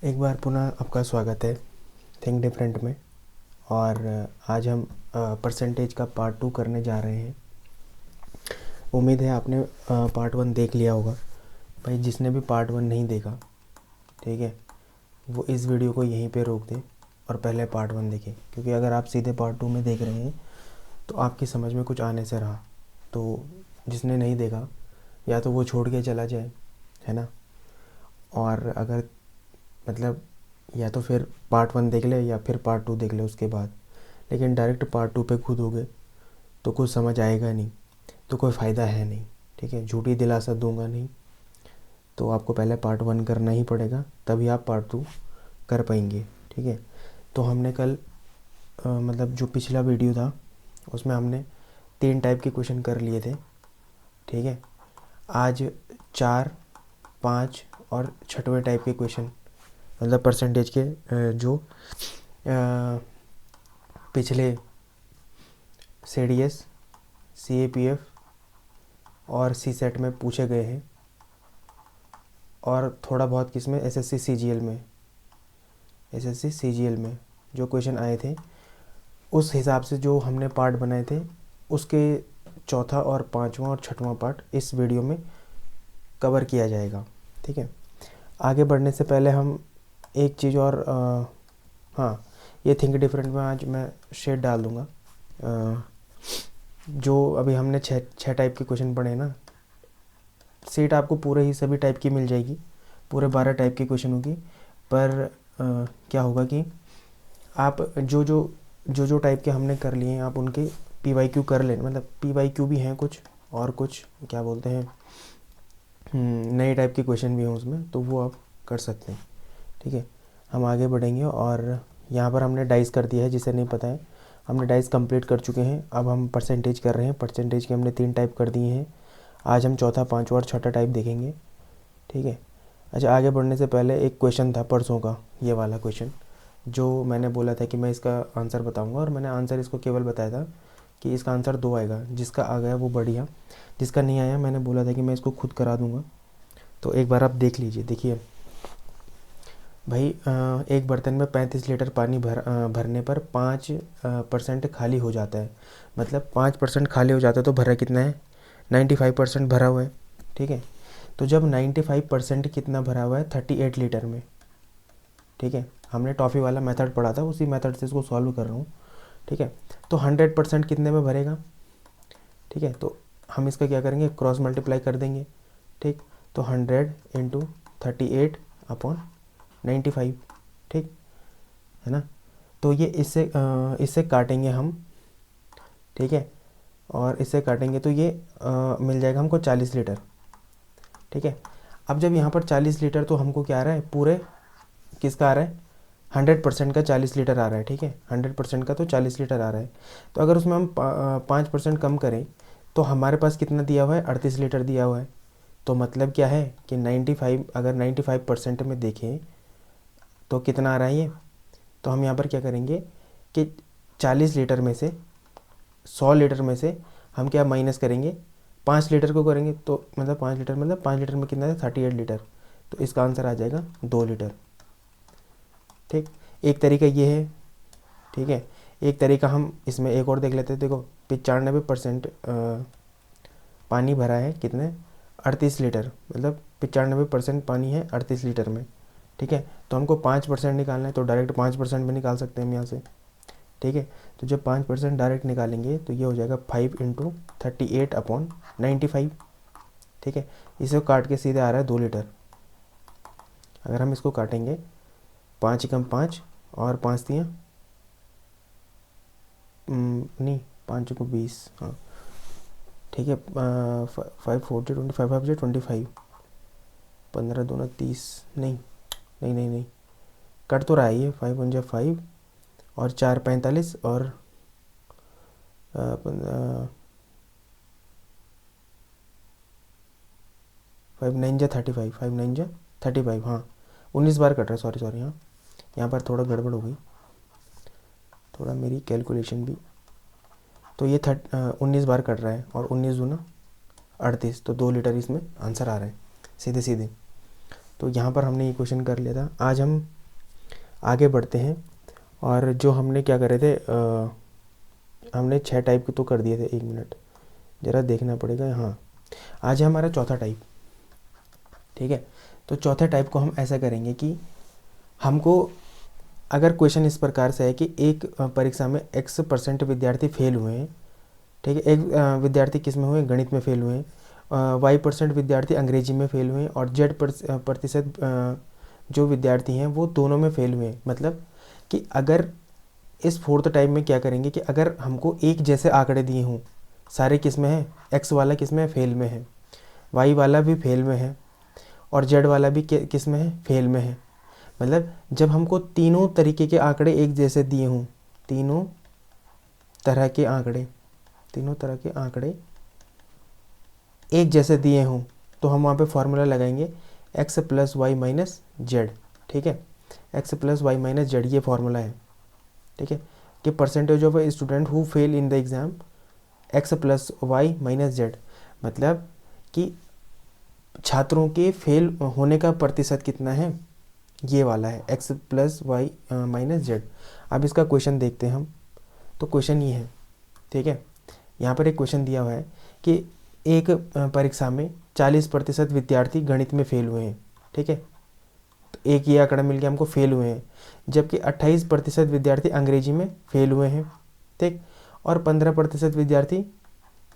एक बार पुनः आपका स्वागत है थिंक डिफरेंट में। और आज हम परसेंटेज का पार्ट 2 करने जा रहे हैं। उम्मीद है आपने पार्ट 1 देख लिया होगा। भाई जिसने भी पार्ट 1 नहीं देखा, ठीक है, वो इस वीडियो को यहीं पे रोक दे और पहले पार्ट 1 देखें, क्योंकि अगर आप सीधे पार्ट 2 में देख रहे हैं तो आपकी समझ में कुछ आने से रहा। तो जिसने नहीं देखा या तो वो छोड़ के चला जाए, है ना। और अगर मतलब या तो फिर पार्ट 1 देख ले या फिर पार्ट 2 देख ले उसके बाद। लेकिन डायरेक्ट पार्ट 2 पे कूदोगे तो कुछ समझ आएगा नहीं, तो कोई फ़ायदा है नहीं। ठीक है, झूठी दिलासा दूंगा नहीं। तो आपको पहले पार्ट 1 करना ही पड़ेगा, तभी आप पार्ट 2 कर पाएंगे। ठीक है। तो हमने कल मतलब जो पिछला वीडियो था उसमें हमने 3 टाइप के क्वेश्चन कर लिए थे। ठीक है। आज 4, 5 और 6वें टाइप के क्वेश्चन, मतलब परसेंटेज के जो पिछले CDS, CAPF और CSET में पूछे गए हैं, और थोड़ा बहुत किसमें SSC CGL में जो क्वेश्चन आए थे, उस हिसाब से जो हमने पार्ट बनाए थे उसके चौथा और पांचवा और छठवां पार्ट इस वीडियो में कवर किया जाएगा। ठीक है। आगे बढ़ने से पहले हम एक चीज़ और हाँ, ये थिंक डिफरेंट में आज मैं शेड डाल दूँगा। जो अभी हमने छः टाइप के क्वेश्चन पढ़े हैं ना, सीट आपको पूरे ही सभी टाइप की मिल जाएगी, पूरे 12 टाइप के क्वेश्चनों की। पर क्या होगा कि आप जो टाइप के हमने कर लिए हैं आप उनके PYQ कर लें। मतलब PYQ भी हैं कुछ, और कुछ क्या बोलते हैं, नए टाइप के क्वेश्चन भी हैं उसमें, तो वो आप कर सकते हैं। ठीक है। हम आगे बढ़ेंगे और यहाँ पर हमने डाइस कर दिया है, जिसे नहीं पता है हमने डाइस कंप्लीट कर चुके हैं। अब हम परसेंटेज कर रहे हैं। परसेंटेज के हमने 3 टाइप कर दिए हैं। आज हम चौथा, पांचवा और छठा टाइप देखेंगे। ठीक है। अच्छा, आगे बढ़ने से पहले एक क्वेश्चन था परसों का, ये वाला क्वेश्चन जो मैंने बोला था कि मैं इसका आंसर बताऊंगा, और मैंने आंसर इसको केवल बताया था कि इसका आंसर 2 आएगा। जिसका आ गया वो बढ़िया, जिसका नहीं आया मैंने बोला था कि मैं इसको खुद करा दूंगा। तो एक बार आप देख लीजिए। देखिए भाई, एक बर्तन में 35 लीटर पानी भरने पर 5% खाली हो जाता है। मतलब 5% खाली हो जाता है तो भरा कितना है, 95% भरा हुआ है। ठीक है। तो जब 95% कितना भरा हुआ है, 38 लीटर में। ठीक है। हमने टॉफ़ी वाला मेथड पढ़ा था, उसी मेथड से इसको सॉल्व कर रहा हूँ। ठीक है। तो 100% कितने में भरेगा। ठीक है। तो हम इसका क्या करेंगे, क्रॉस मल्टीप्लाई कर देंगे। ठीक। तो 100 इंटू 38 अपॉन 95। ठीक है ना। तो ये इससे काटेंगे हम। ठीक है। और इससे काटेंगे तो ये मिल जाएगा हमको 40 लीटर। ठीक है। अब जब यहाँ पर 40 लीटर, तो हमको क्या आ रहा है, पूरे किसका आ रहा है, 100% का 40 लीटर आ रहा है। ठीक है। 100% का तो 40 लीटर आ रहा है। तो अगर उसमें हम 5% कम करें तो हमारे पास कितना दिया हुआ है, 38 लीटर दिया हुआ है। तो मतलब क्या है कि 95, अगर 95% में देखें तो कितना आ रहा है ये। तो हम यहाँ पर क्या करेंगे कि 40 लीटर में से, 100 लीटर में से हम क्या माइनस करेंगे, 5 लीटर को करेंगे। तो मतलब 5 लीटर, मतलब 5 लीटर में कितना है, 38 लीटर। तो इसका आंसर आ जाएगा 2 लीटर। ठीक। एक तरीका ये है। ठीक है। एक तरीका हम इसमें एक और देख लेते हैं। देखो 95% पानी भरा है, कितने, 38 लीटर, मतलब 95% पानी है 38 लीटर में। ठीक है। तो हमको 5% निकालना है, तो डायरेक्ट 5% में निकाल सकते हैं हम यहाँ से। ठीक है। तो जब 5% डायरेक्ट निकालेंगे तो ये हो जाएगा 5 इंटू 38 अपॉन 95। ठीक है। इसे काट के सीधे आ रहा है 2 लीटर। अगर हम इसको काटेंगे, 5 कम 5 और 5 दिया, नहीं, 5 को 20, हाँ ठीक है। 5 4 25 15 दूना 30, नहीं नहीं नहीं नहीं, कट तो रहा है ये, 5 1 5 और 4 45 और 5 9 जा 35, 5 9 जा 35, हाँ 19 बार कट रहा है। सॉरी सॉरी, हाँ यहाँ पर थोड़ा गड़बड़ हो गई, थोड़ा मेरी कैलकुलेशन भी। तो ये 19 बार कट रहा है, और 19 दूना 38, तो 2 लीटर इसमें आंसर आ रहा है सीधे सीधे। तो यहाँ पर हमने ये क्वेश्चन कर लिया था। आज हम आगे बढ़ते हैं, और जो हमने क्या करे थे, हमने 6 टाइप के तो कर दिए थे। 1 मिनट ज़रा देखना पड़ेगा। हाँ, आज है हमारा चौथा टाइप। ठीक है, तो चौथे टाइप को हम ऐसा करेंगे कि हमको अगर क्वेश्चन इस प्रकार से है कि एक परीक्षा में x% विद्यार्थी फेल हुए हैं, ठीक है, एक विद्यार्थी किस में हुए, गणित में फेल हुए हैं, y% विद्यार्थी अंग्रेजी में फेल हुए हैं, और z% जो विद्यार्थी हैं वो दोनों में फेल हुए हैं। मतलब कि अगर इस फोर्थ टाइप में क्या करेंगे कि अगर हमको एक जैसे आंकड़े दिए हों, सारे किस में है, x वाला किस में है, फेल में है, y वाला भी फेल में है, और z वाला भी किस में है, फेल में है। मतलब जब हमको तीनों तरीके के आंकड़े एक जैसे दिए हों, तीनों तरह के आंकड़े एक जैसे दिए हों, तो हम वहाँ पे फॉर्मूला लगाएंगे x + y - z। ठीक है, x + y - z ये फॉर्मूला है। ठीक है, कि percentage of a student who fail in the exam x + y - z, मतलब कि छात्रों के फेल होने का प्रतिशत कितना है, ये वाला है x + y - z। अब इसका क्वेश्चन देखते हैं हम। तो क्वेश्चन ये है, ठीक है, यहाँ पर एक क्वेश्चन दिया हुआ है कि एक परीक्षा में 40% विद्यार्थी गणित में फेल हुए हैं। ठीक है, तो एक ये आंकड़ा मिल गया हमको, फेल हुए हैं, जबकि 28% विद्यार्थी अंग्रेजी में फेल हुए हैं। ठीक, और 15% विद्यार्थी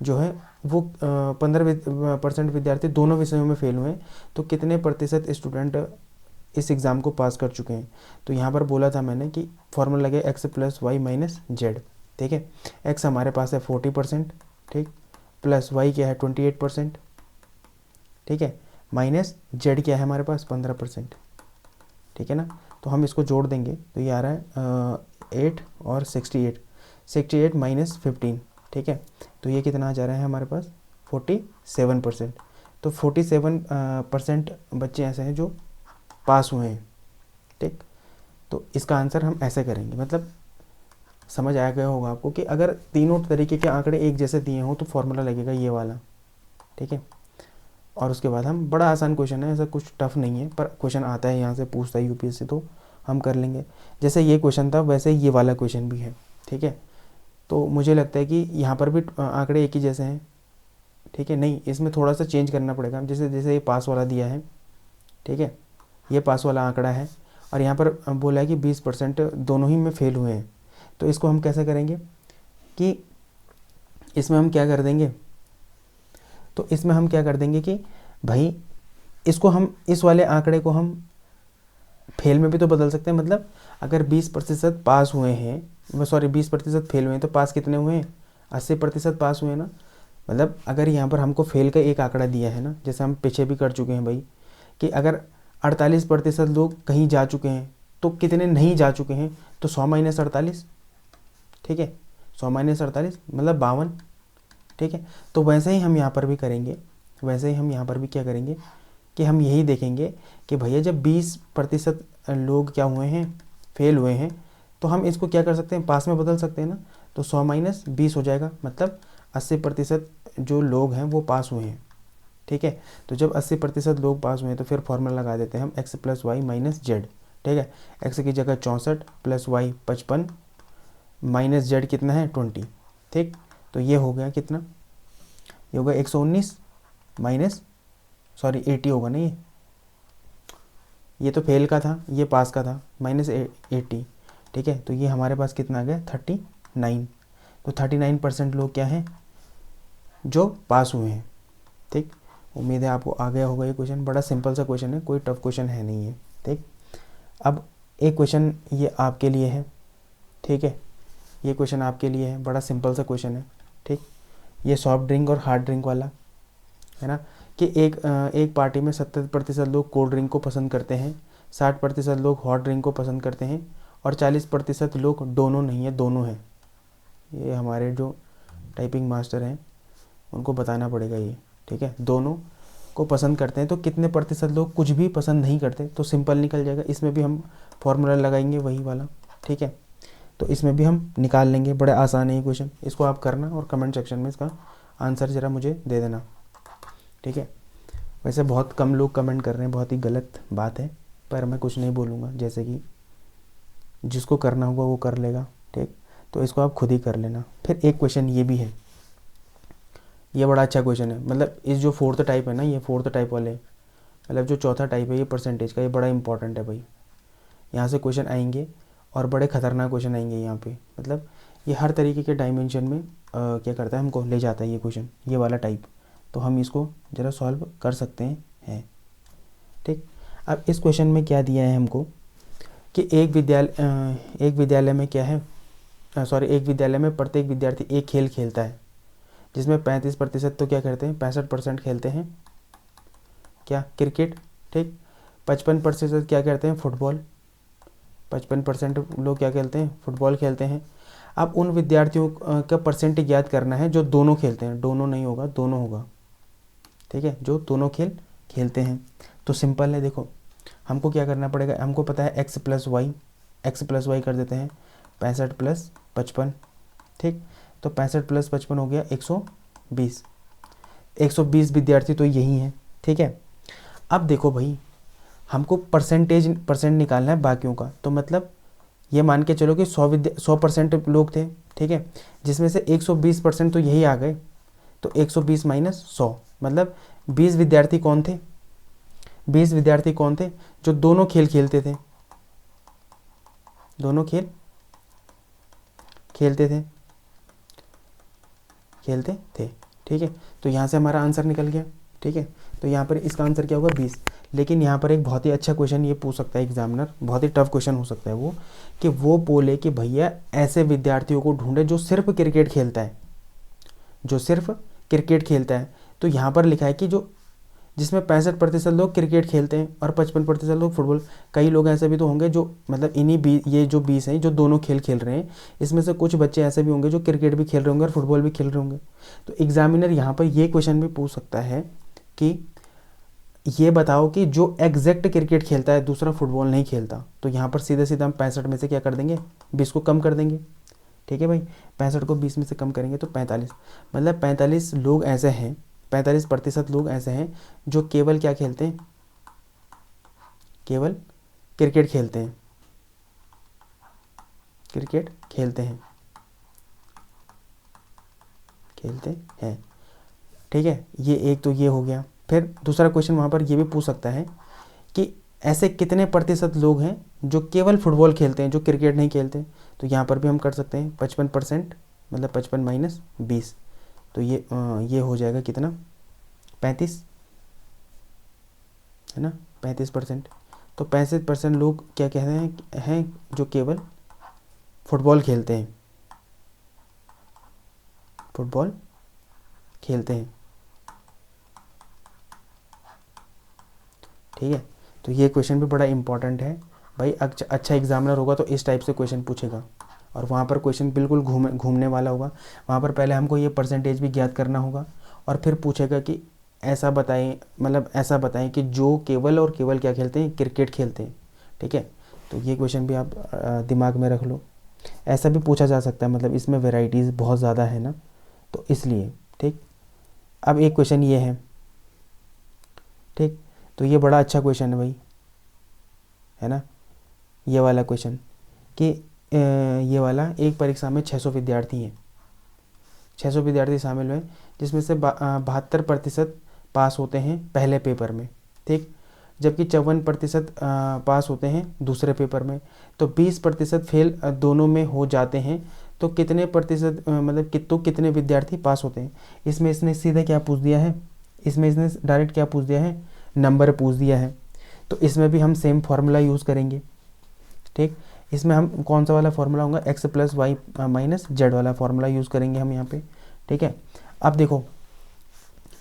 जो है वो 15% विद्यार्थी दोनों विषयों में फेल हुए हैं। तो कितने प्रतिशत स्टूडेंट इस एग्ज़ाम को पास कर चुके हैं। तो यहाँ पर बोला था मैंने कि फॉर्मूला लगे x + y - z। ठीक है, x हमारे पास है 40%, ठीक, प्लस y क्या है 28%, ठीक है, माइनस z क्या है हमारे पास 15%। ठीक है ना, तो हम इसको जोड़ देंगे तो ये आ रहा है 8 और 68 - 15। ठीक है, तो ये कितना आ जा रहा है हमारे पास 47%। तो 47% बच्चे ऐसे हैं जो पास हुए हैं। ठीक, तो इसका आंसर हम ऐसे करेंगे। मतलब समझ आ गया होगा आपको कि अगर तीनों तरीके के आंकड़े एक जैसे दिए हों तो फॉर्मूला लगेगा ये वाला। ठीक है, और उसके बाद हम, बड़ा आसान क्वेश्चन है, ऐसा कुछ टफ नहीं है, पर क्वेश्चन आता है यहाँ से पूछता है यूपीएससी, तो हम कर लेंगे। जैसे ये क्वेश्चन था वैसे ये वाला क्वेश्चन भी है। ठीक है, तो मुझे लगता है कि यहाँ पर भी आंकड़े एक ही जैसे हैं। ठीक है, नहीं, इसमें थोड़ा सा चेंज करना पड़ेगा। जैसे ये पास वाला दिया है, ठीक है, ये पास वाला आंकड़ा है, और यहाँ पर बोला है कि 20% दोनों ही में फेल हुए हैं। तो इसको हम कैसे करेंगे कि इसमें हम क्या कर देंगे, तो इसमें हम क्या कर देंगे कि भाई इसको हम, इस वाले आंकड़े को हम फेल में भी तो बदल सकते हैं। मतलब अगर 20% पास हुए हैं, सॉरी 20% फेल हुए हैं, तो पास कितने हुए हैं, 80% पास हुए हैं ना। मतलब अगर यहाँ पर हमको फेल का एक आंकड़ा दिया है ना, जैसे हम पीछे भी कर चुके हैं भाई, कि अगर 48% लोग कहीं जा चुके हैं, तो कितने नहीं जा चुके हैं, तो 100 - 48। ठीक है, 100 - 48 मतलब 52। ठीक है, तो वैसे ही हम यहाँ पर भी करेंगे, वैसे ही हम यहाँ पर भी क्या करेंगे कि हम यही देखेंगे कि भैया जब 20% लोग क्या हुए हैं, फेल हुए हैं, तो हम इसको क्या कर सकते हैं, पास में बदल सकते हैं ना। तो 100 - 20 हो जाएगा, मतलब 80% जो लोग हैं वो पास हुए हैं। ठीक है, तो जब 80% लोग पास हुए हैं तो फिर फॉर्मूला लगा देते हैं हम x + y - z। ठीक है, x की जगह 64 प्लस y 55 माइनस z कितना है 20। ठीक, तो ये हो गया कितना, ये होगा 119 माइनस, सॉरी 80 होगा ना, ये तो फेल का था, ये पास का था, -80। ठीक है, तो ये हमारे पास कितना आ गया 39। तो 39% लोग क्या हैं, जो पास हुए हैं। ठीक, उम्मीद है आपको आ गया होगा ये क्वेश्चन। बड़ा सिंपल सा क्वेश्चन है, कोई टफ क्वेश्चन है नहीं है। ठीक, अब एक क्वेश्चन ये आपके लिए है। ठीक है, ये क्वेश्चन आपके लिए है, बड़ा सिंपल सा क्वेश्चन है। ठीक, ये सॉफ्ट ड्रिंक और हार्ड ड्रिंक वाला है ना, कि एक पार्टी में 70% लोग कोल्ड ड्रिंक को पसंद करते हैं, 60% लोग हॉट ड्रिंक को पसंद करते हैं, और 40% लोग दोनों नहीं है, दोनों हैं। ये हमारे जो टाइपिंग मास्टर हैं उनको बताना पड़ेगा ये। ठीक है, दोनों को पसंद करते हैं, तो कितने प्रतिशत लोग कुछ भी पसंद नहीं करते, तो सिंपल निकल जाएगा। इसमें भी हम फॉर्मूला लगाएंगे वही वाला। ठीक है, तो इसमें भी हम निकाल लेंगे, बड़े आसान है ये क्वेश्चन। इसको आप करना और कमेंट सेक्शन में इसका आंसर ज़रा मुझे दे देना। ठीक है, वैसे बहुत कम लोग कमेंट कर रहे हैं, बहुत ही गलत बात है, पर मैं कुछ नहीं बोलूँगा, जैसे कि जिसको करना होगा वो कर लेगा, ठीक। तो इसको आप खुद ही कर लेना। फिर एक क्वेश्चन ये भी है, ये बड़ा अच्छा क्वेश्चन है, मतलब इस जो फोर्थ टाइप है ना, ये फोर्थ टाइप वाले, मतलब जो चौथा टाइप है ये परसेंटेज का, ये बड़ा इंपॉर्टेंट है भाई। यहाँ से क्वेश्चन आएंगे और बड़े ख़तरनाक क्वेश्चन आएंगे यहाँ पे, मतलब ये हर तरीके के डायमेंशन में क्या करता है, हमको ले जाता है ये क्वेश्चन, ये वाला टाइप। तो हम इसको ज़रा सॉल्व कर सकते हैं, ठीक। अब इस क्वेश्चन में क्या दिया है हमको कि एक विद्यालय में क्या है, एक विद्यालय में प्रत्येक विद्यार्थी एक खेल खेलता है, जिसमें 35% तो क्या करते हैं, 65% खेलते हैं क्या, क्रिकेट, ठीक। 55% क्या करते हैं, फुटबॉल, 55% लोग क्या खेलते हैं, फुटबॉल खेलते हैं। अब उन विद्यार्थियों का परसेंटेज याद करना है जो दोनों खेलते हैं, दोनों नहीं होगा, दोनों होगा, ठीक है, जो दोनों खेल खेलते हैं। तो सिंपल है, देखो हमको क्या करना पड़ेगा, हमको पता है x प्लस वाई कर देते हैं, 65 प्लस 55, ठीक। तो 65 प्लस 55 हो गया 120, 120 विद्यार्थी तो यही हैं, ठीक है। अब देखो भाई, हमको परसेंट निकालना है बाकियों का, तो मतलब ये मान के चलो कि 100% लोग थे, ठीक है, जिसमें से 120% तो यही आ गए, तो 120 माइनस 100 मतलब 20 विद्यार्थी कौन थे, 20 विद्यार्थी कौन थे, जो दोनों खेल खेलते थे, दोनों खेल खेलते थे, ठीक है। तो यहाँ से हमारा आंसर निकल गया, ठीक है। तो यहाँ पर इसका आंसर क्या होगा, 20। लेकिन यहाँ पर एक बहुत ही अच्छा क्वेश्चन ये पूछ सकता है एग्जामिनर, बहुत ही टफ क्वेश्चन हो सकता है वो, कि वो बोले कि भैया ऐसे विद्यार्थियों को ढूंढे जो सिर्फ क्रिकेट खेलता है, जो सिर्फ क्रिकेट खेलता है। तो यहाँ पर लिखा है कि जो जिसमें 65% लोग क्रिकेट खेलते हैं और 55% लोग फुटबॉल। कई लोग ऐसे भी तो होंगे जो मतलब ये जो 20 हैं जो दोनों खेल खेल रहे हैं, इसमें से कुछ बच्चे ऐसे भी होंगे जो क्रिकेट भी खेल रहे होंगे और फुटबॉल भी खेल रहे होंगे। तो एग्जामिनर यहाँ पर ये क्वेश्चन भी पूछ सकता है कि ये बताओ कि जो एग्जैक्ट क्रिकेट खेलता है दूसरा फुटबॉल नहीं खेलता। तो यहाँ पर सीधे सीधा हम 65 में से क्या कर देंगे, 20 को कम कर देंगे, ठीक है भाई। 65 को 20 में से कम करेंगे तो 45, मतलब 45 लोग ऐसे हैं, 45% लोग ऐसे हैं जो केवल क्या खेलते हैं, केवल क्रिकेट खेलते हैं, क्रिकेट खेलते हैं, ठीक है। ये एक तो ये हो गया। फिर दूसरा क्वेश्चन वहाँ पर ये भी पूछ सकता है कि ऐसे कितने प्रतिशत लोग हैं जो केवल फुटबॉल खेलते हैं, जो क्रिकेट नहीं खेलते। तो यहाँ पर भी हम कर सकते हैं 55%, मतलब 55 माइनस 20, तो ये हो जाएगा कितना, 35, है ना, 35%। तो 65% लोग क्या कहते हैं जो केवल फुटबॉल खेलते हैं, फुटबॉल खेलते हैं, ठीक है। तो ये क्वेश्चन भी बड़ा इंपॉर्टेंट है भाई, अच्छा एग्जामिनर होगा तो इस टाइप से क्वेश्चन पूछेगा, और वहाँ पर क्वेश्चन बिल्कुल घूमने वाला होगा। वहाँ पर पहले हमको ये परसेंटेज भी ज्ञात करना होगा, और फिर पूछेगा कि ऐसा बताएं, मतलब ऐसा बताएं कि जो केवल और केवल क्या खेलते हैं, क्रिकेट खेलते हैं, ठीक है। तो ये क्वेश्चन भी आप दिमाग में रख लो। ऐसा भी पूछा जा सकता है, मतलब इसमें वेराइटीज़ बहुत ज़्यादा है ना, तो इसलिए, ठीक। अब एक क्वेश्चन ये है, ठीक। तो ये बड़ा अच्छा क्वेश्चन है भाई, है ना, ये वाला क्वेश्चन कि ये वाला, एक परीक्षा में 600 विद्यार्थी हैं, 600 विद्यार्थी शामिल हुए, जिसमें से 72% पास होते हैं पहले पेपर में, ठीक, जबकि 54% पास होते हैं दूसरे पेपर में। तो 20% फेल दोनों में हो जाते हैं। तो कितने प्रतिशत मतलब कितने विद्यार्थी पास होते हैं। इसमें इसने सीधे क्या पूछ दिया है, इसमें इसने डायरेक्ट क्या पूछ दिया है, नंबर पूछ दिया है। तो इसमें भी हम सेम फार्मूला यूज़ करेंगे, ठीक। इसमें हम कौन सा वाला फार्मूला होगा, x plus Y minus Z वाला फार्मूला यूज़ करेंगे हम यहाँ पे, ठीक है। अब देखो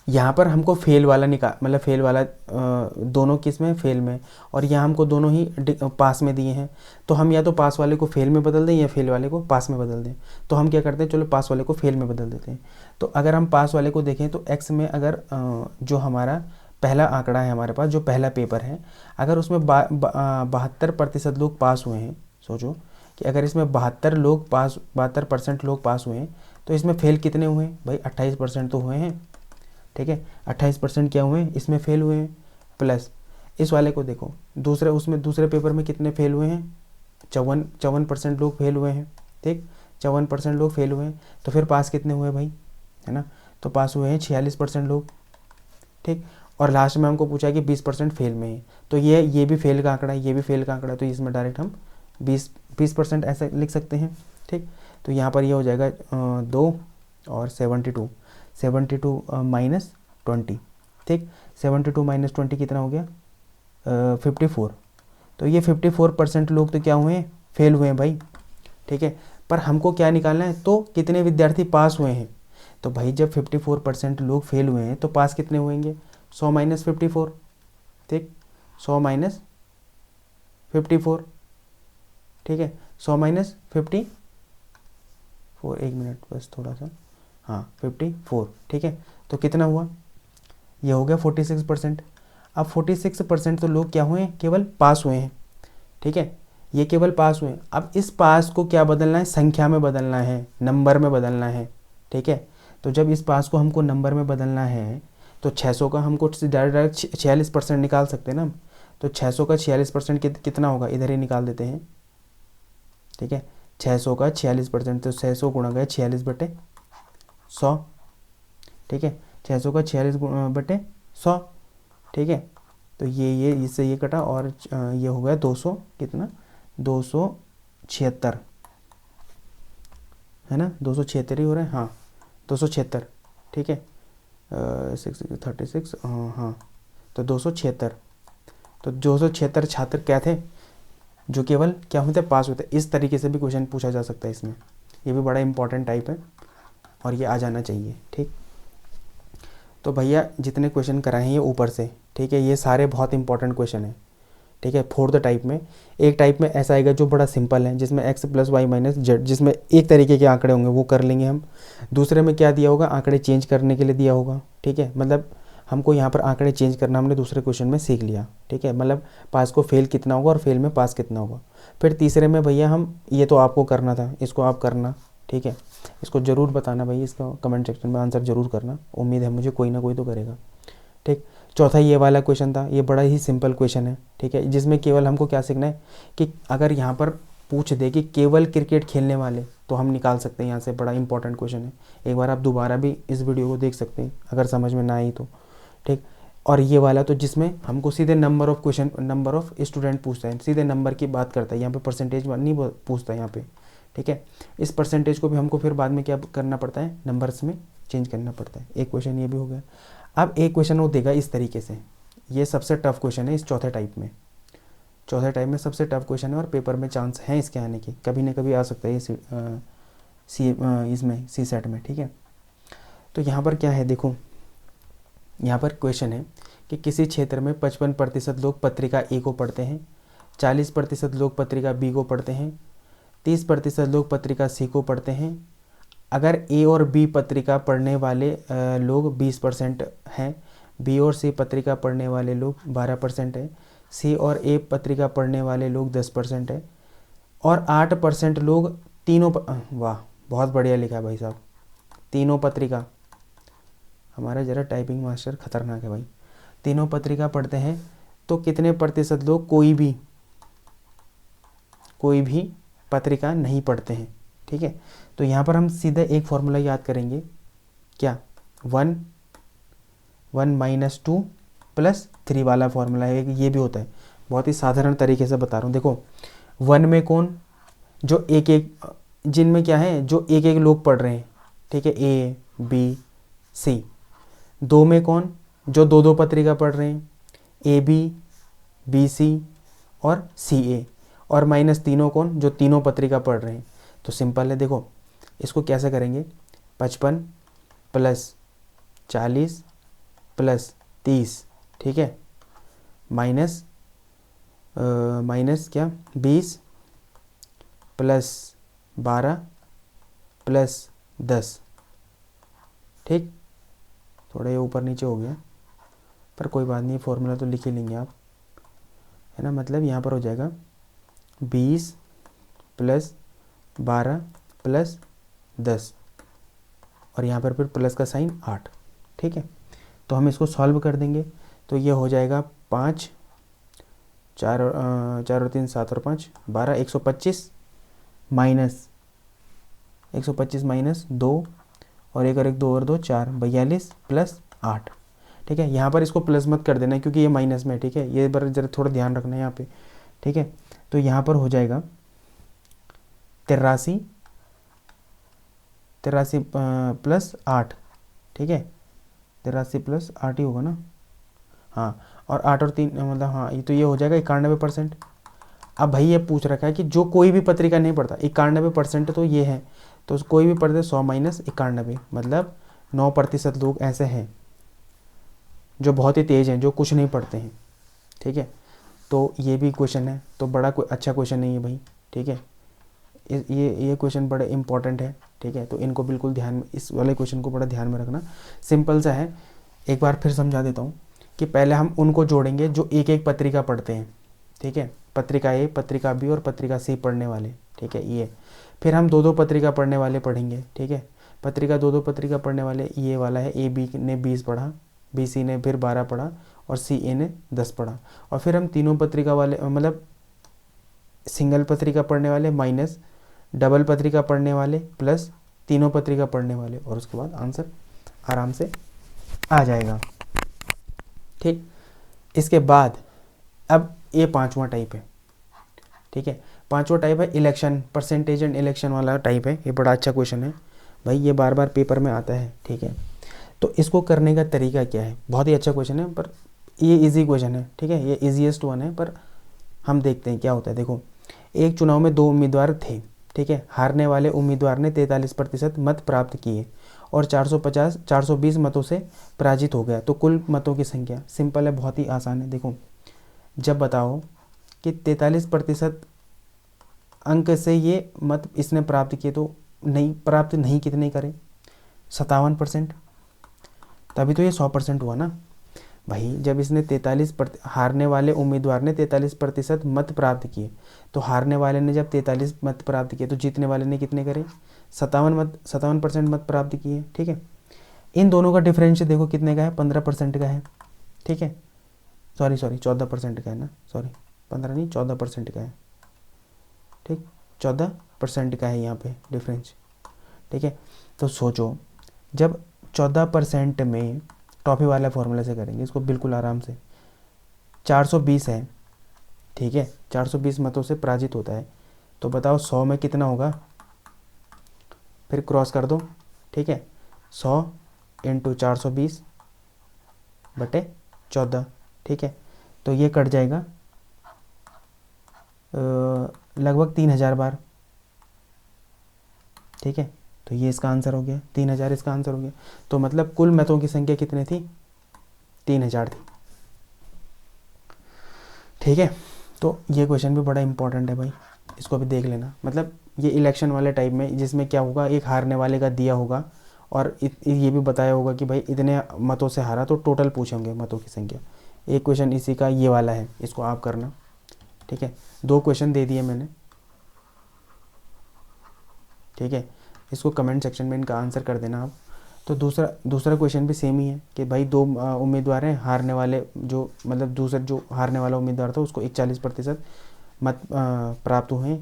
यहाँ पर हमको फेल वाला मतलब फेल वाला दोनों किस में, फेल में, और यहाँ हमको दोनों ही पास में दिए हैं। तो हम या तो पास वाले को फेल में बदल दें या फेल वाले को पास में बदल दें। तो हम क्या करते हैं, चलो पास वाले को फेल में बदल देते हैं। तो अगर हम पास वाले को देखें तो x में अगर जो हमारा पहला आंकड़ा है हमारे पास, जो पहला पेपर है, अगर उसमें 72% लोग पास हुए हैं, सोचो कि अगर इसमें 72% लोग पास हुए हैं, तो इसमें फेल कितने हुए हैं भाई, 28% तो हुए हैं, ठीक है। 28% क्या हुए हैं, इसमें फेल हुए हैं, प्लस इस वाले को देखो, दूसरे पेपर में कितने फेल हुए हैं, 54% लोग फेल हुए हैं, ठीक, 54% लोग फेल हुए हैं। तो फिर पास कितने हुए भाई, है ना, तो पास हुए हैं 46% लोग, ठीक। और लास्ट में हमको पूछा कि 20% फेल में है, तो ये भी फेल का आंकड़ा है, ये भी फेल का आंकड़ा है, तो इसमें डायरेक्ट हम 20% ऐसे लिख सकते हैं, ठीक। तो यहाँ पर ये हो जाएगा 2 और 72 माइनस 20, ठीक। 72 माइनस 20 कितना हो गया, 54। तो ये 54% लोग तो क्या हुए हैं, फेल हुए हैं भाई, ठीक है। पर हमको क्या निकालना है, तो कितने विद्यार्थी पास हुए हैं। तो भाई जब 54% लोग फेल हुए हैं तो पास कितने हुएंगे, 100 माइनस 54, ठीक, 100 माइनस 54, ठीक है, 100 माइनस 54, एक मिनट बस थोड़ा सा, हाँ 54, ठीक है। तो कितना हुआ, ये हो गया 46%। अब 46% तो लोग क्या हुए हैं, केवल पास हुए हैं, ठीक है, ये केवल पास हुए हैं। अब इस पास को क्या बदलना है, संख्या में बदलना है, नंबर में बदलना है, ठीक है। तो जब इस पास को हमको नंबर में बदलना है तो 600 का हमको डायरेक्ट 46% निकाल सकते हैं ना। तो 600 का 46% कितना होगा, इधर ही निकाल देते हैं, ठीक है। 600 का 46%, तो 600 गुणा गया 46/100, ठीक है, 600 का 46/100, ठीक है। तो ये इससे ये कटा और ये हो गया 200, कितना, 276, है ना, 276 ही हो रहा है, हाँ 276, ठीक है, 36 हाँ, तो 276। तो 276 छात्र क्या थे, जो केवल क्या होते, पास होते। इस तरीके से भी क्वेश्चन पूछा जा सकता है इसमें, ये भी बड़ा इंपॉर्टेंट टाइप है और ये आ जाना चाहिए, ठीक। तो भैया जितने क्वेश्चन कराए हैं ये ऊपर से, ठीक है, ये सारे बहुत इंपॉर्टेंट क्वेश्चन हैं, ठीक है। फोर्थ टाइप में, एक टाइप में ऐसा आएगा जो बड़ा सिंपल है, जिसमें x + y - z, जिसमें एक तरीके के आंकड़े होंगे, वो कर लेंगे हम। दूसरे में क्या दिया होगा, आंकड़े चेंज करने के लिए दिया होगा, ठीक है, मतलब हमको यहाँ पर आंकड़े चेंज करना हमने दूसरे क्वेश्चन में सीख लिया, ठीक है, मतलब पास को फेल कितना होगा और फेल में पास कितना होगा। फिर तीसरे में भैया हम, ये तो आपको करना था, इसको आप करना, ठीक है, इसको ज़रूर बताना भाई, इसका कमेंट सेक्शन में आंसर ज़रूर करना, उम्मीद है मुझे कोई ना कोई तो करेगा, ठीक। चौथा ये वाला क्वेश्चन था, ये बड़ा ही सिंपल क्वेश्चन है, ठीक है, जिसमें केवल हमको क्या सीखना है कि अगर यहाँ पर पूछ दे कि केवल क्रिकेट खेलने वाले, तो हम निकाल सकते हैं यहाँ से, बड़ा इंपॉर्टेंट क्वेश्चन है। एक बार आप दोबारा भी इस वीडियो को देख सकते हैं अगर समझ में ना आई तो, ठीक। और ये वाला तो जिसमें हमको सीधे नंबर ऑफ स्टूडेंट पूछता है, सीधे नंबर की बात करता है, यहाँ पे परसेंटेज नहीं पूछता है यहाँ पे, ठीक है। इस परसेंटेज को भी हमको फिर बाद में क्या करना पड़ता है, नंबर्स में चेंज करना पड़ता है। एक क्वेश्चन ये भी हो गया। अब एक क्वेश्चन वो देगा इस तरीके से, ये सबसे टफ क्वेश्चन है इस चौथे टाइप में, सबसे टफ क्वेश्चन है और पेपर में चांस है इसके आने की, कभी ना कभी आ सकता है ये इसमें सी सेट में, ठीक है। तो यहाँ पर क्या है देखो, यहाँ पर क्वेश्चन है कि किसी क्षेत्र में 55% लोग पत्रिका ए को पढ़ते हैं, 40% लोग पत्रिका बी को पढ़ते हैं, 30% लोग पत्रिका सी को पढ़ते हैं। अगर ए और बी पत्रिका पढ़ने वाले लोग 20% हैं, बी और सी पत्रिका पढ़ने वाले लोग 12% हैं, सी और ए पत्रिका पढ़ने वाले लोग 10% हैं, और 8% लोग वाह बहुत बढ़िया लिखा है भाई साहब, तीनों पत्रिका, हमारा ज़रा टाइपिंग मास्टर खतरनाक है भाई, तीनों पत्रिका पढ़ते हैं। तो कितने प्रतिशत लोग कोई भी पत्रिका नहीं पढ़ते हैं, ठीक है। तो यहाँ पर हम सीधे एक फॉर्मूला याद करेंगे, क्या, 1 - 2 + 3 वाला फॉर्मूला है, ये भी होता है, बहुत ही साधारण तरीके से बता रहा हूँ। देखो 1 में कौन, जो जिनमें क्या है, जो एक एक लोग पढ़ रहे हैं, ठीक है, ए बी सी। 2 में कौन, जो दो दो पत्रिका पढ़ रहे हैं, ए बी सी और सी ए। और -3 कौन, जो तीनों पत्रिका पढ़ रहे हैं। तो सिंपल है, देखो इसको कैसे करेंगे, 55 + 40 + 30, ठीक है, माइनस क्या, 20 + 12 + 10, ठीक। थोड़ा ये ऊपर नीचे हो गया, पर कोई बात नहीं, फॉर्मूला तो लिख ही लेंगे आप, है ना। मतलब यहाँ पर हो जाएगा 20 + 12 + 10, और यहाँ पर फिर प्लस का साइन 8, ठीक है। तो हम इसको सॉल्व कर देंगे। तो ये हो जाएगा 5, 4 और 3 7 और 5 12, 125 माइनस 2 और 1 और 1 2 और 2 4, 42 प्लस 8। ठीक है, यहाँ पर इसको प्लस मत कर देना क्योंकि ये माइनस में है। ठीक है, ये बार जरा थोड़ा ध्यान रखना है यहाँ पे। ठीक है, तो यहाँ पर हो जाएगा 83 प्लस 8। ठीक है, 83 प्लस 8 ही होगा ना। हाँ, और 8 और 3 मतलब हाँ, ये तो ये हो जाएगा 91%। अब भाई ये पूछ रखा है कि जो कोई भी पत्रिका नहीं पढ़ता, 91% तो ये है, तो कोई भी पढ़ते 100 माइनस 91, मतलब 9% लोग ऐसे हैं जो बहुत ही तेज़ हैं, जो कुछ नहीं पढ़ते हैं। ठीक है, तो ये भी क्वेश्चन है, तो बड़ा अच्छा क्वेश्चन नहीं है भाई। ठीक है, ये क्वेश्चन बड़े इंपॉर्टेंट है। ठीक है, तो इनको बिल्कुल ध्यान में, इस वाले क्वेश्चन को बड़ा ध्यान में रखना। सिंपल सा है, एक बार फिर समझा देता हूँ कि पहले हम उनको जोड़ेंगे जो एक एक पत्रिका पढ़ते हैं। ठीक है, पत्रिका ए, पत्रिका बी और पत्रिका सी पढ़ने वाले। ठीक है, ये फिर हम 2-2 पत्रिका पढ़ने वाले पढ़ेंगे। ठीक है, पत्रिका 2-2 पत्रिका पढ़ने वाले ये वाला है, ए बी ने 20 पढ़ा, बी सी ने फिर 12 पढ़ा और सी ए ने 10 पढ़ा। और फिर हम तीनों पत्रिका वाले मतलब सिंगल पत्रिका पढ़ने वाले माइनस डबल पत्रिका पढ़ने वाले प्लस तीनों पत्रिका पढ़ने वाले, और उसके बाद आंसर आराम से आ जाएगा। ठीक, इसके बाद अब ये 5वां टाइप है। ठीक है, 5वां टाइप है इलेक्शन, परसेंटेज एंड इलेक्शन वाला टाइप है। ये बड़ा अच्छा क्वेश्चन है भाई, ये बार बार पेपर में आता है। ठीक है, तो इसको करने का तरीका क्या है, बहुत ही अच्छा क्वेश्चन है, पर ये इजी क्वेश्चन है। ठीक है, ये इजीएस्ट वन है, पर हम देखते हैं क्या होता है। देखो, एक चुनाव में 2 उम्मीदवार थे। ठीक है, हारने वाले उम्मीदवार ने 43% मत प्राप्त किए और 420 मतों से पराजित हो गया। तो कुल मतों की संख्या, सिंपल है, बहुत ही आसान है। देखो, जब बताओ कि 43% अंक से ये मत इसने प्राप्त किए, तो प्राप्त नहीं कितने करें, 57%, तभी तो ये 100% हुआ ना भाई। जब इसने 43% हारने वाले उम्मीदवार ने 43% मत प्राप्त किए, तो हारने वाले ने जब 43 मत प्राप्त किए तो जीतने वाले ने कितने करे, 57% मत प्राप्त किए। ठीक है, इन दोनों का डिफरेंस देखो कितने का है, 15% का है। ठीक है, सॉरी 14% का है ना, सॉरी 15 नहीं 14% का है। ठीक, 14% का है यहाँ पे डिफरेंस। ठीक है, तो सोचो जब 14% में टॉफी वाला फॉर्मूला से करेंगे इसको बिल्कुल आराम से, 420 है। ठीक है, 420 मतों से पराजित होता है, तो बताओ 100 में कितना होगा, फिर क्रॉस कर दो। ठीक है, 100 × 420 बटे 14। ठीक है, तो ये कट जाएगा लगभग 3000 बार। ठीक है, तो ये इसका आंसर हो गया, 3000 इसका आंसर हो गया। तो मतलब कुल मतों की संख्या कितनी थी, 3000 थी। ठीक है, तो ये क्वेश्चन भी बड़ा इंपॉर्टेंट है भाई, इसको भी देख लेना। मतलब ये इलेक्शन वाले टाइप में, जिसमें क्या होगा, एक हारने वाले का दिया होगा और ये भी बताया होगा कि भाई इतने मतों से हारा, तो टोटल पूछेंगे मतों की संख्या। एक क्वेश्चन इसी का ये वाला है, इसको आप करना। ठीक है, 2 क्वेश्चन दे दिए मैंने। ठीक है, इसको कमेंट सेक्शन में इनका आंसर कर देना आप। तो दूसरा क्वेश्चन भी सेम ही है कि भाई 2 उम्मीदवार हैं, हारने वाले जो मतलब दूसरा जो हारने वाला उम्मीदवार था उसको 41% मत प्राप्त हुए,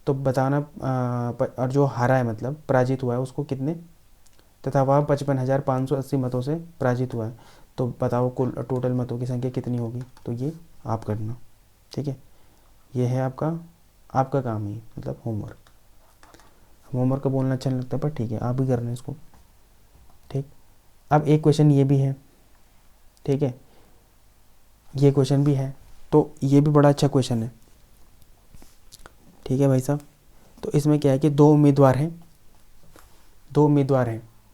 तो बताना और जो हारा है मतलब पराजित हुआ है उसको कितने, तथा वह 55,580 मतों से पराजित हुआ है, तो बताओ कुल टोटल मतों की संख्या कितनी होगी। तो ये आप करना। ठीक है, ये है आपका काम ही, मतलब होमवर्क का बोलना अच्छा नहीं लगता, पर ठीक है आप भी करना इसको। ठीक, अब एक क्वेश्चन ये भी है। ठीक है, ये क्वेश्चन भी है, तो ये भी बड़ा अच्छा क्वेश्चन है। ठीक है भाई साहब, तो इसमें क्या है कि 2 उम्मीदवार हैं।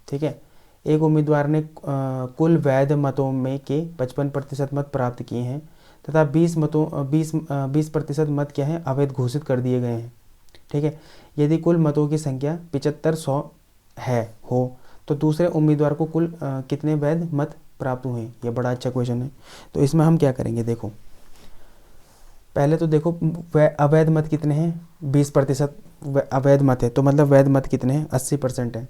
ठीक है, एक उम्मीदवार ने कुल वैध मतों में के 55% मत प्राप्त किए हैं तथा 20% मत क्या है, अवैध घोषित कर दिए गए हैं। ठीक है, यदि कुल मतों की संख्या 7500 हो तो दूसरे उम्मीदवार को कुल कितने वैध मत प्राप्त हुए। ये बड़ा अच्छा क्वेश्चन है। तो इसमें हम क्या करेंगे, देखो पहले तो देखो अवैध मत कितने हैं, 20% अवैध मत है, तो मतलब वैध मत कितने हैं, 80% है।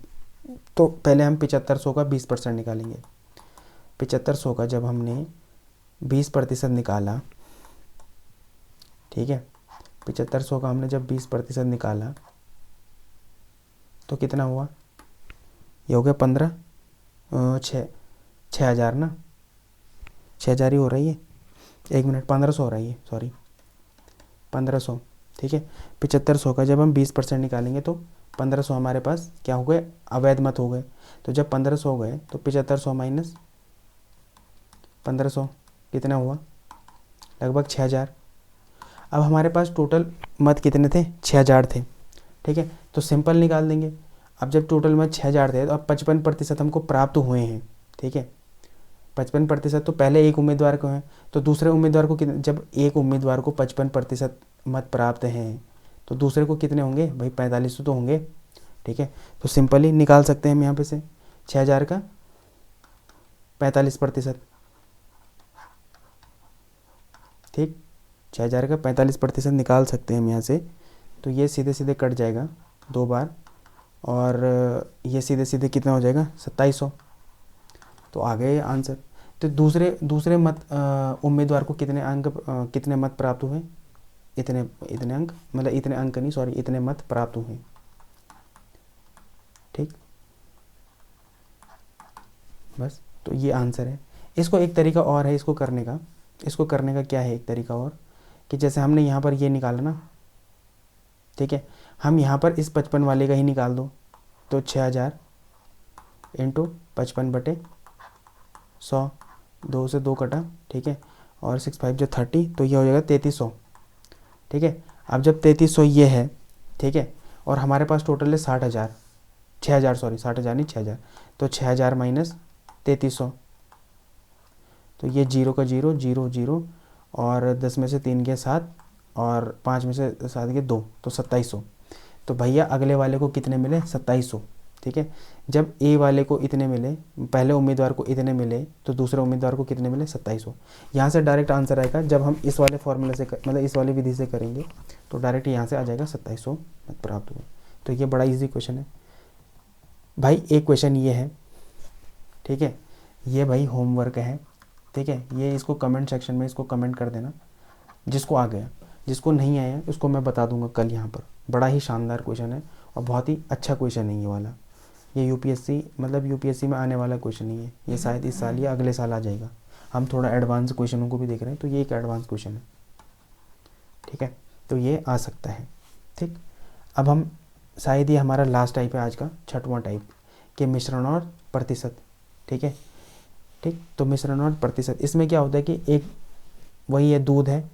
तो पहले हम 7500 का 20% निकालेंगे। 7500 का जब हमने 20% निकाला, ठीक है, 7500 का हमने जब 20% निकाला तो कितना हुआ, ये हो गया 6,000 ना, 6,000 ही हो रही है, 1 मिनट, 1500 हो रही है, सॉरी 1500, ठीक है। 7500 का जब हम 20% निकालेंगे तो 1500 हमारे पास क्या हो गए, अवैध मत हो गए। तो जब 1500 हो गए तो 7500 माइनस 1500 कितना हुआ, लगभग 6,000। अब हमारे पास टोटल मत कितने थे, 6,000 थे, ठीक है। तो सिंपल निकाल देंगे। अब जब टोटल मत 6,000 थे तो अब 55% हमको प्राप्त हुए हैं, ठीक है। 55% तो पहले एक उम्मीदवार को हैं, तो दूसरे उम्मीदवार को कितने, जब एक उम्मीदवार को 55% मत प्राप्त हैं तो दूसरे को कितने होंगे भाई, 45 तो होंगे, ठीक है। तो सिंपली निकाल सकते हैं हम यहाँ पे से 6,000 का 45%, ठीक, 6,000 का 45% निकाल सकते हैं हम यहाँ से। तो ये सीधे सीधे कट जाएगा 2 बार, और ये सीधे सीधे कितना हो जाएगा, 2700। तो आ गए आंसर। तो दूसरे मत उम्मीदवार को कितने अंक कितने मत प्राप्त हुए, इतने इतने अंक, मतलब इतने अंक नहीं, सॉरी, इतने मत प्राप्त हुए, ठीक, बस। तो ये आंसर है। इसको एक तरीका और है इसको करने का, इसको करने का क्या है एक तरीका और, कि जैसे हमने यहाँ पर ये निकाला ना, ठीक है, हम यहाँ पर इस 55 वाले का ही निकाल दो। तो 6,000 इंटू 55/100, 2 से 2 कटा, ठीक है, और 6 5 जो 30, तो ये हो जाएगा 3300, ठीक है। अब जब 3300 ये है, ठीक है, और हमारे पास टोटल है 60,000, 6,000, सॉरी 60,000 नहीं 6,000, तो 6,000 माइनस 3300, तो ये 0 का 0, 0 0, और 10 में से 3 के 7, और 5 में से 7 के 2, तो 2700। तो भैया अगले वाले को कितने मिले, 2700, ठीक है। जब ए वाले को इतने मिले, पहले उम्मीदवार को इतने मिले, तो दूसरे उम्मीदवार को कितने मिले, 2700। यहाँ से डायरेक्ट आंसर आएगा, जब हम इस वाले फॉर्मूले से मतलब इस वाली विधि से करेंगे तो डायरेक्ट यहाँ से आ जाएगा 2700 प्राप्त हुए। तो ये बड़ा इजी क्वेश्चन है भाई। एक क्वेश्चन ये है, ठीक है, ये भाई होमवर्क है, ठीक है। ये इसको कमेंट सेक्शन में इसको कमेंट कर देना, जिसको आ गया, जिसको नहीं आया उसको मैं बता दूंगा कल यहाँ पर। बड़ा ही शानदार क्वेश्चन है और बहुत ही अच्छा क्वेश्चन है ये वाला। ये यूपीएससी मतलब यूपीएससी में आने वाला क्वेश्चन नहीं है, ये शायद इस साल या अगले साल आ जाएगा। हम थोड़ा एडवांस क्वेश्चनों को भी देख रहे हैं, तो ये एक एडवांस क्वेश्चन है, ठीक है। तो ये आ सकता है, ठीक। अब हम शायद ये हमारा लास्ट टाइप है आज का, 6वां टाइप, कि मिश्रण और प्रतिशत, ठीक है, ठीक। तो मिश्रण और प्रतिशत, इसमें क्या होता है कि एक वही है दूध है,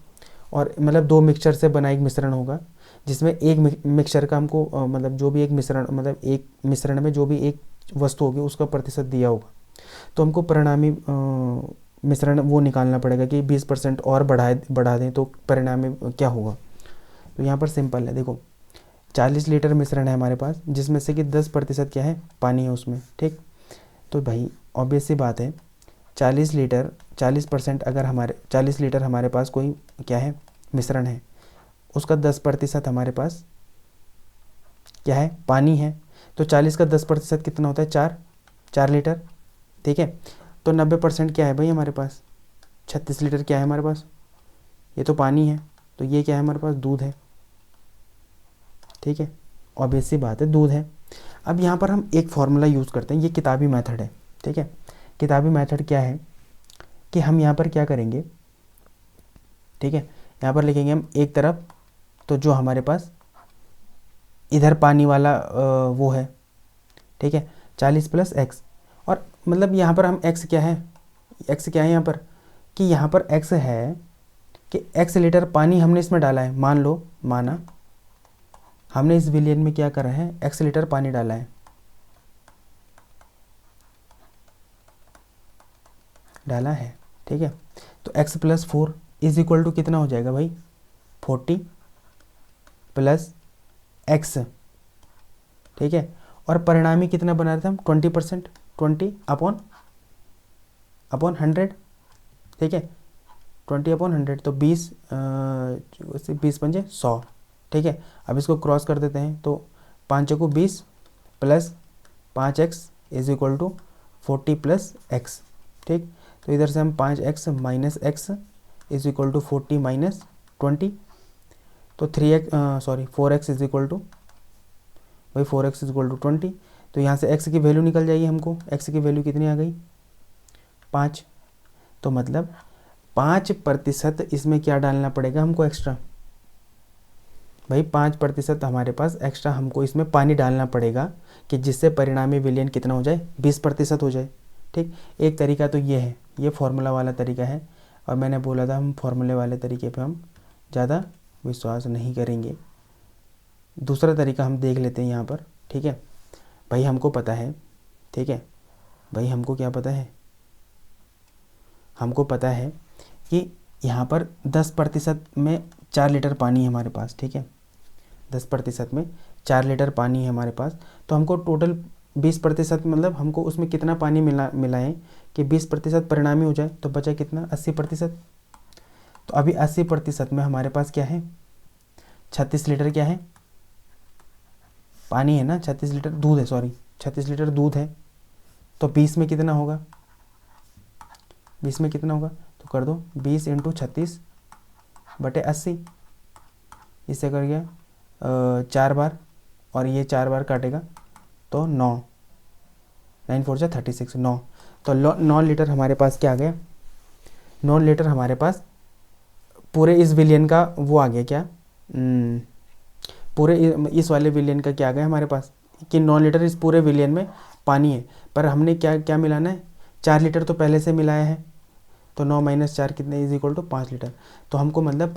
और मतलब 2 मिक्सचर से बना एक मिश्रण होगा, जिसमें एक मिक्सचर का हमको मतलब जो भी एक मिश्रण, मतलब एक मिश्रण में जो भी एक वस्तु होगी उसका प्रतिशत दिया होगा, तो हमको परिणामी मिश्रण वो निकालना पड़ेगा कि 20% और बढ़ा दें तो परिणामी क्या होगा। तो यहाँ पर सिंपल है, देखो 40 लीटर मिश्रण है हमारे पास, जिसमें से कि 10% क्या है, पानी है उसमें, ठीक। तो भाई ऑब्वियस सी बात है, 40 लीटर 40% अगर 40 लीटर हमारे पास कोई क्या है, मिश्रण है, उसका 10% हमारे पास क्या है, पानी है। तो 40 का 10% कितना होता है, 4 लीटर, ठीक है। तो 90% क्या है भाई हमारे पास, 36 लीटर क्या है हमारे पास, ये तो पानी है, तो ये क्या है हमारे पास, दूध है, ठीक है। ऑब्वियस सी बात है, दूध है। अब यहाँ पर हम एक फॉर्मूला यूज़ करते हैं, ये किताबी मेथड है, ठीक है। किताबी मेथड क्या है कि हम यहाँ पर क्या करेंगे, ठीक है, यहाँ पर लिखेंगे हम एक तरफ, तो जो हमारे पास इधर पानी वाला वो है, ठीक है, 40 + x, और मतलब यहाँ पर हम x क्या है, यहाँ पर, कि यहाँ पर x है कि x लीटर पानी हमने इसमें डाला है, माना हमने इस विलियन में क्या करा है, x लीटर पानी डाला है, ठीक है। तो x + 4 = कितना हो जाएगा भाई, 40 + x, ठीक है। और परिणामी कितना बना रहे थे हम, 20%, 20/100, ठीक है, 20/100, तो 20 पंजे 100, ठीक है। अब इसको क्रॉस कर देते हैं, तो 5 को 20 + 5x = 40 + x, ठीक। तो इधर से हम 5x minus X is equal to 40 minus 20, तो 4x इज इक्वल टू, भाई 4x इज इक्वल टू 20। तो यहाँ से x की वैल्यू निकल जाएगी हमको, x की वैल्यू कितनी आ गई 5। तो मतलब 5% इसमें क्या डालना पड़ेगा हमको एक्स्ट्रा, भाई 5% हमारे पास एक्स्ट्रा हमको इसमें पानी डालना पड़ेगा कि जिससे परिणामी विलयन कितना हो जाए 20% हो जाए। ठीक, एक तरीका तो ये है, ये फॉर्मूला वाला तरीका है, और मैंने बोला था हम फॉर्मूले वाले तरीके पे हम ज़्यादा विश्वास नहीं करेंगे। दूसरा तरीका हम देख लेते हैं यहाँ पर। ठीक है भाई, हमको पता है, ठीक है भाई, हमको क्या पता है, हमको पता है कि यहाँ पर 10% में 4 लीटर पानी है हमारे पास। ठीक है, 10% में 4 लीटर पानी है हमारे पास, तो हमको टोटल 20% मतलब हमको उसमें कितना पानी मिलाएं कि 20% परिणामी हो जाए, तो बचा कितना 80%। तो अभी 80% में हमारे पास क्या है 36 लीटर क्या है पानी है ना, 36 लीटर दूध है, 36 लीटर दूध है। तो 20 में कितना होगा, 20 में कितना होगा, तो कर दो 20 × 36 बटे 80, इससे कर गया 4 बार, और ये 4 बार काटेगा तो 9, 9 4 जा 36, 9। तो 9 लीटर हमारे पास क्या आ गया, 9 लीटर हमारे पास पूरे इस विलियन का वो आ गया क्या, पूरे इस वाले विलियन का क्या आ गया हमारे पास कि 9 लीटर इस पूरे विलियन में पानी है। पर हमने क्या क्या मिलाना है, 4 लीटर तो पहले से मिलाया है, तो 9 - 4 कितने इज इक्वल टू 5 लीटर। तो हमको मतलब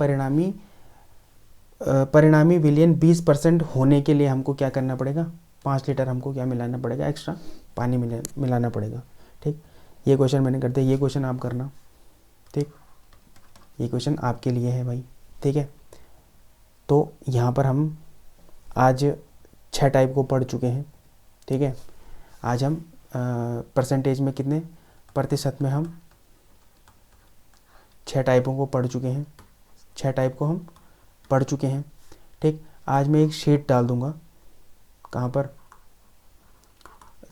परिणामी विलियन 20% होने के लिए हमको क्या करना पड़ेगा, 5 लीटर हमको क्या मिलाना पड़ेगा, एक्स्ट्रा पानी मिलाना पड़ेगा। ठीक, ये क्वेश्चन मैंने कर दिया, ये क्वेश्चन आप करना। ठीक, ये क्वेश्चन आपके लिए है भाई। ठीक है, तो यहाँ पर हम आज 6 टाइप को पढ़ चुके हैं। ठीक है, आज हम परसेंटेज में कितने प्रतिशत में हम 6 टाइपों को पढ़ चुके हैं, 6 टाइप को हम पढ़ चुके हैं। ठीक, आज मैं एक शीट डाल दूंगा, कहाँ पर,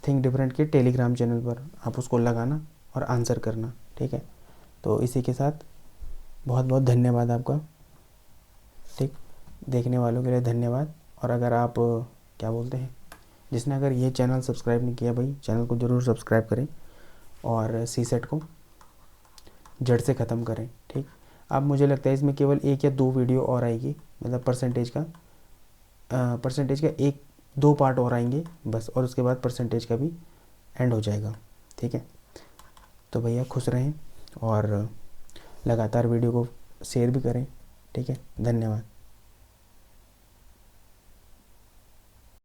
थिंक डिफरेंट के टेलीग्राम चैनल पर, आप उसको लगाना और आंसर करना। ठीक है, तो इसी के साथ बहुत बहुत धन्यवाद आपका। ठीक, देखने वालों के लिए धन्यवाद। और अगर आप क्या बोलते हैं, जिसने अगर ये चैनल सब्सक्राइब नहीं किया भाई, चैनल को ज़रूर सब्सक्राइब करें और सीसेट को जड़ से ख़त्म करें। ठीक, अब मुझे लगता है इसमें केवल 1 या 2 वीडियो और आएगी, मतलब परसेंटेज का 1-2 पार्ट और आएंगे बस, और उसके बाद परसेंटेज का भी एंड हो जाएगा। ठीक है, तो भैया खुश रहें और लगातार वीडियो को शेयर भी करें। ठीक है, धन्यवाद।